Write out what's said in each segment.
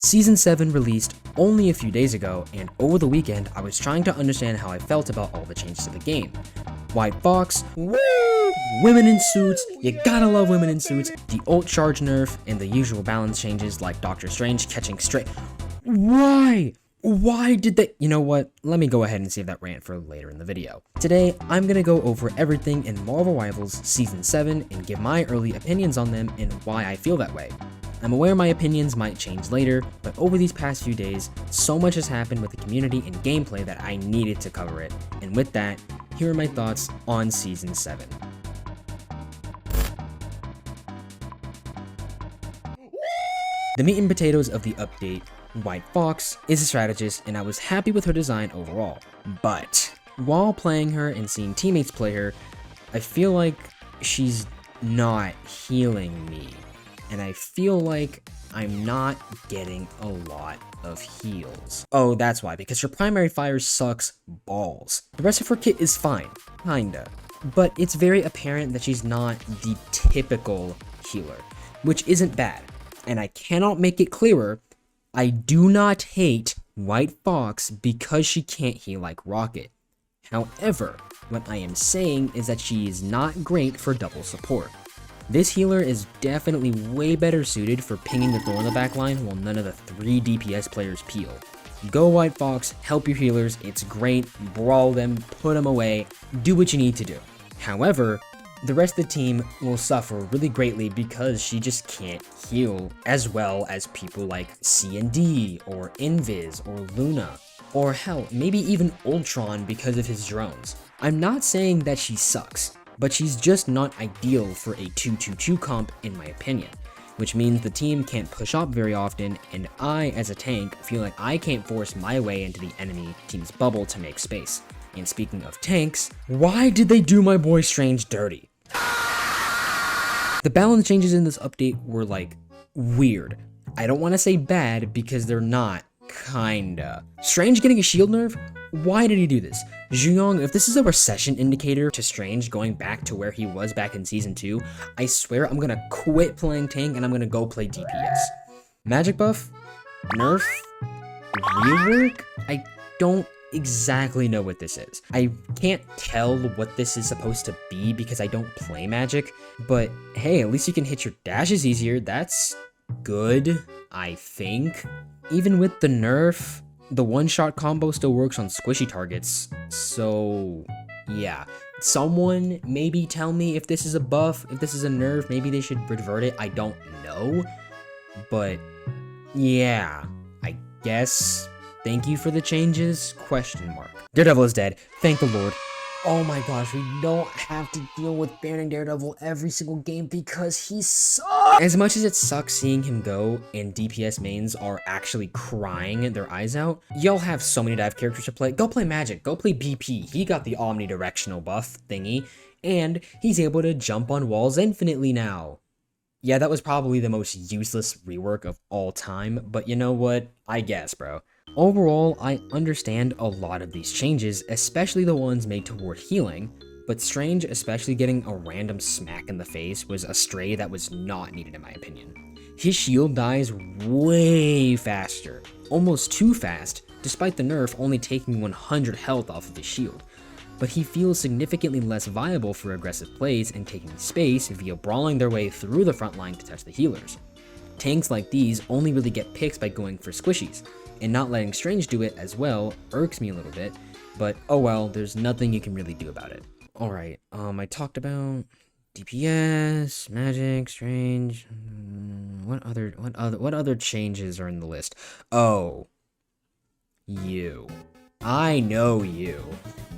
Season 7 released only a few days ago, and over the weekend I was trying to understand how I felt about all the changes to the game. White Fox, woo! Women in suits, you gotta love women in suits, the ult charge nerf, and the usual balance changes like Doctor Strange catching straight. Why? Why did they? You know what? Let me go ahead and save that rant for later in the video. Today, I'm gonna go over everything in Marvel Rivals Season 7 and give my early opinions on them and why I feel that way. I'm aware my opinions might change later, but over these past few days, so much has happened with the community and gameplay that I needed to cover it. And with that, here are my thoughts on Season 7. The meat and potatoes of the update, White Fox is a strategist, and I was happy with her design overall. But while playing her and seeing teammates play her, I feel like she's not healing me. And I feel like I'm not getting a lot of heals. Oh, that's why, because her primary fire sucks balls. The rest of her kit is fine, kinda. But it's very apparent that she's not the typical healer, which isn't bad. And I cannot make it clearer, I do not hate White Fox because she can't heal like Rocket. However, what I am saying is that she is not great for double support. This healer is definitely way better suited for pinging the Thor in the backline while none of the 3 DPS players peel. Go White Fox, help your healers, it's great, brawl them, put them away, do what you need to do. However, the rest of the team will suffer really greatly because she just can't heal as well as people like C&D or Invis or Luna, or hell, maybe even Ultron because of his drones. I'm not saying that she sucks, but she's just not ideal for a 2-2-2 comp in my opinion, which means the team can't push up very often, and I, as a tank, feel like I can't force my way into the enemy team's bubble to make space. And speaking of tanks, why did they do my boy Strange dirty? The balance changes in this update were like weird. I don't want to say bad because they're not, kinda. Strange getting a shield nerf? Why did he do this? Zhuyong, if this is a recession indicator to Strange going back to where he was back in Season 2, I swear I'm gonna quit playing tank and I'm gonna go play DPS. Magic buff? Nerf? Rework? I don't exactly know what this is. I can't tell what this is supposed to be because I don't play Magic, but hey, at least you can hit your dashes easier. That's good, I think. Even with the nerf, the one-shot combo still works on squishy targets, so yeah. Someone maybe tell me if this is a buff, if this is a nerf, maybe they should revert it, I don't know. But yeah, I guess thank you for the changes, ? Daredevil is dead, thank the Lord. Oh my gosh, we don't have to deal with banning Daredevil every single game because he sucks! As much as it sucks seeing him go and DPS mains are actually crying their eyes out, y'all have so many dive characters to play. Go play Magic, go play BP, he got the omnidirectional buff thingy, and he's able to jump on walls infinitely now. Yeah, that was probably the most useless rework of all time, but you know what? I guess, bro. Overall, I understand a lot of these changes, especially the ones made toward healing, but Strange especially getting a random smack in the face was a stray that was not needed in my opinion. His shield dies way faster, almost too fast, despite the nerf only taking 100 health off of his shield, but he feels significantly less viable for aggressive plays and taking space via brawling their way through the front line to touch the healers. Tanks like these only really get picks by going for squishies, and not letting Strange do it as well irks me a little bit, but oh well, there's nothing you can really do about it. Alright, I talked about DPS, Magic, Strange, what other changes are in the list? Oh, you. I know you,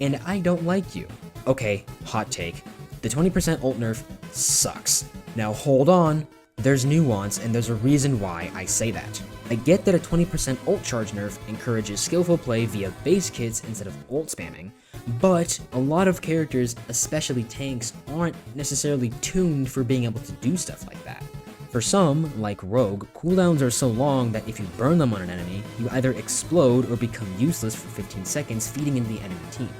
and I don't like you. Okay, hot take. The 20% ult nerf sucks. Now hold on, there's nuance and there's a reason why I say that. I get that a 20% ult charge nerf encourages skillful play via base kits instead of ult spamming, but a lot of characters, especially tanks, aren't necessarily tuned for being able to do stuff like that. For some, like Rogue, cooldowns are so long that if you burn them on an enemy, you either explode or become useless for 15 seconds feeding into the enemy team.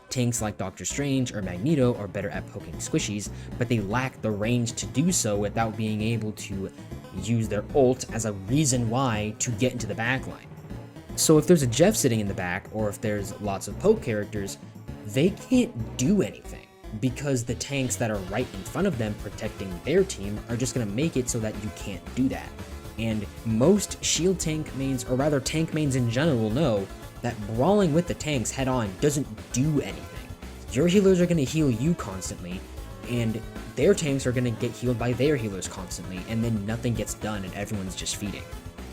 Tanks like Doctor Strange or Magneto are better at poking squishies, but they lack the range to do so without being able to use their ult as a reason why to get into the backline. So if there's a Jeff sitting in the back, or if there's lots of poke characters, they can't do anything, because the tanks that are right in front of them protecting their team are just going to make it so that you can't do that. And most shield tank mains, or rather tank mains in general, know that brawling with the tanks head on doesn't do anything. Your healers are going to heal you constantly, and their tanks are going to get healed by their healers constantly, and then nothing gets done and everyone's just feeding.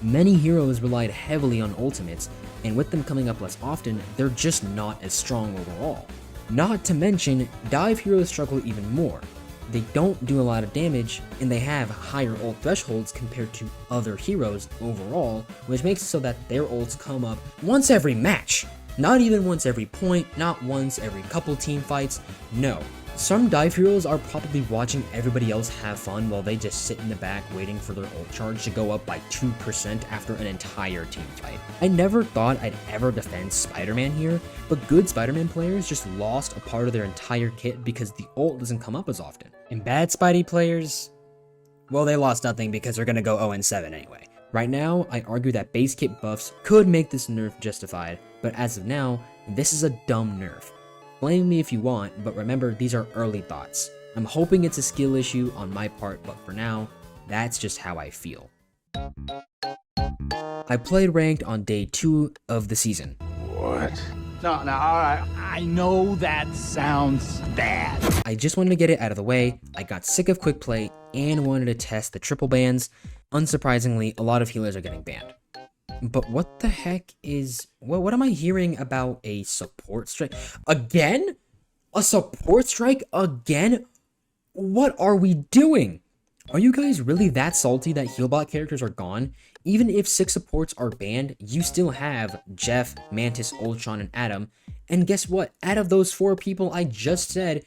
Many heroes relied heavily on ultimates, and with them coming up less often, they're just not as strong overall. Not to mention, dive heroes struggle even more. They don't do a lot of damage, and they have higher ult thresholds compared to other heroes overall, which makes it so that their ults come up once every match. Not even once every point, not once every couple team fights, no. Some dive heroes are probably watching everybody else have fun while they just sit in the back waiting for their ult charge to go up by 2% after an entire team fight. I never thought I'd ever defend Spider-Man here, but good Spider-Man players just lost a part of their entire kit because the ult doesn't come up as often. And bad Spidey players, well, they lost nothing because they're gonna go 0-7 anyway. Right now, I argue that base kit buffs could make this nerf justified, but as of now, this is a dumb nerf. Blame me if you want, but remember, these are early thoughts. I'm hoping it's a skill issue on my part, but for now, that's just how I feel. I played ranked on day 2 of the season. What? No, alright, I know that sounds bad. I just wanted to get it out of the way. I got sick of quick play and wanted to test the triple bans. Unsurprisingly, a lot of healers are getting banned. But what the heck is... What am I hearing about a support strike? Again? A support strike again? What are we doing? Are you guys really that salty that healbot characters are gone? Even if 6 supports are banned, you still have Jeff, Mantis, Ultron, and Adam. And guess what? Out of those 4 people I just said,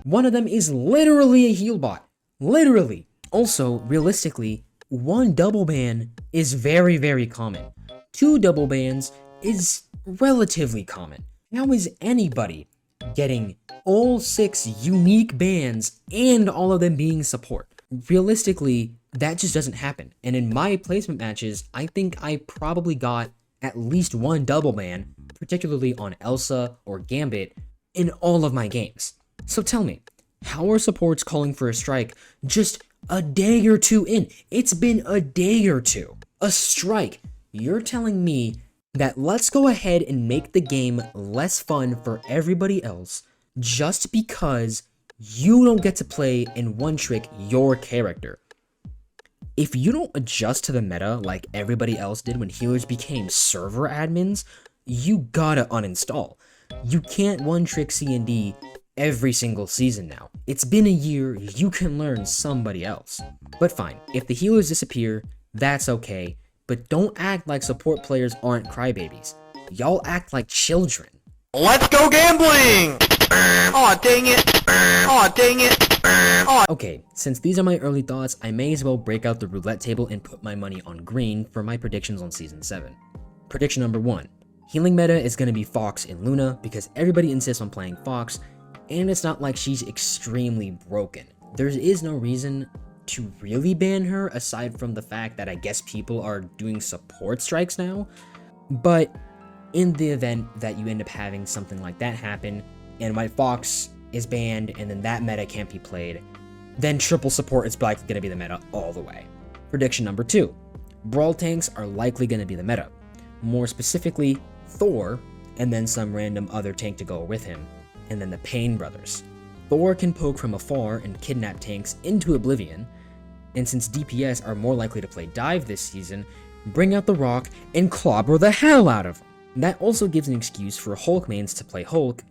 one of them is literally a healbot. Literally. Also, realistically, 1 double ban is very, very common. 2 double bans is relatively common. How is anybody getting all 6 unique bans and all of them being support? Realistically, that just doesn't happen. And in my placement matches, I think I probably got at least 1 double ban, particularly on Elsa or Gambit, in all of my games. So tell me, how are supports calling for a strike just a day or 2 in? It's been a day or 2. A strike. You're telling me that let's go ahead and make the game less fun for everybody else just because you don't get to play and one-trick your character. If you don't adjust to the meta like everybody else did when healers became server admins, you gotta uninstall. You can't one-trick C&D every single season now. It's been a year, you can learn somebody else. But fine, if the healers disappear, that's okay, but don't act like support players aren't crybabies. Y'all act like children. Let's go gambling! Aw, dang it! Aw, dang it! Aw. Okay, since these are my early thoughts, I may as well break out the roulette table and put my money on green for my predictions on Season 7. Prediction number 1. Healing meta is going to be Fox and Luna because everybody insists on playing Fox, and it's not like she's extremely broken. There is no reason to really ban her aside from the fact that I guess people are doing support strikes now. But in the event that you end up having something like that happen, and White Fox is banned and then that meta can't be played, then triple support is likely going to be the meta all the way. Prediction number 2. Brawl tanks are likely going to be the meta. More specifically, Thor, and then some random other tank to go with him, and then the Pain Brothers. Thor can poke from afar and kidnap tanks into oblivion, and since DPS are more likely to play dive this season, bring out the Rock and clobber the hell out of them. That also gives an excuse for Hulk mains to play Hulk,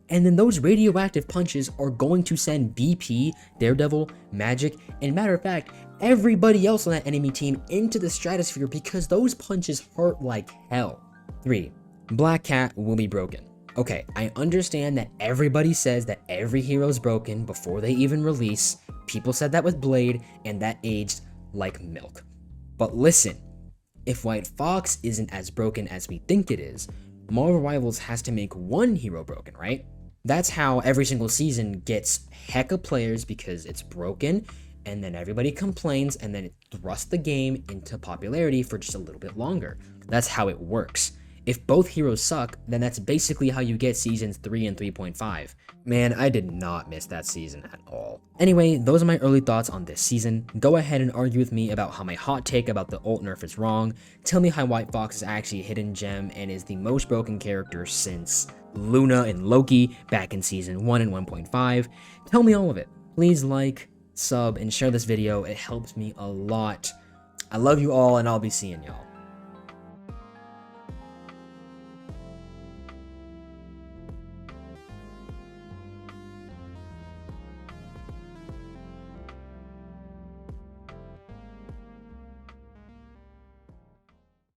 and then those radioactive punches are going to send BP, Daredevil, Magic, and matter of fact, everybody else on that enemy team into the stratosphere because those punches hurt like hell. 3. Black Cat will be broken. Okay, I understand that everybody says that every hero's broken before they even release. People said that with Blade, and that aged like milk. But listen, if White Fox isn't as broken as we think it is, Marvel Rivals has to make 1 hero broken, right? That's how every single season gets hecka players because it's broken, and then everybody complains, and then it thrusts the game into popularity for just a little bit longer. That's how it works. If both heroes suck, then that's basically how you get seasons 3 and 3.5. Man, I did not miss that season at all. Anyway, those are my early thoughts on this season. Go ahead and argue with me about how my hot take about the ult nerf is wrong. Tell me how White Fox is actually a hidden gem and is the most broken character since Luna and Loki back in season 1 and 1.5. Tell me all of it. Please like, sub, and share this video. It helps me a lot. I love you all, and I'll be seeing y'all.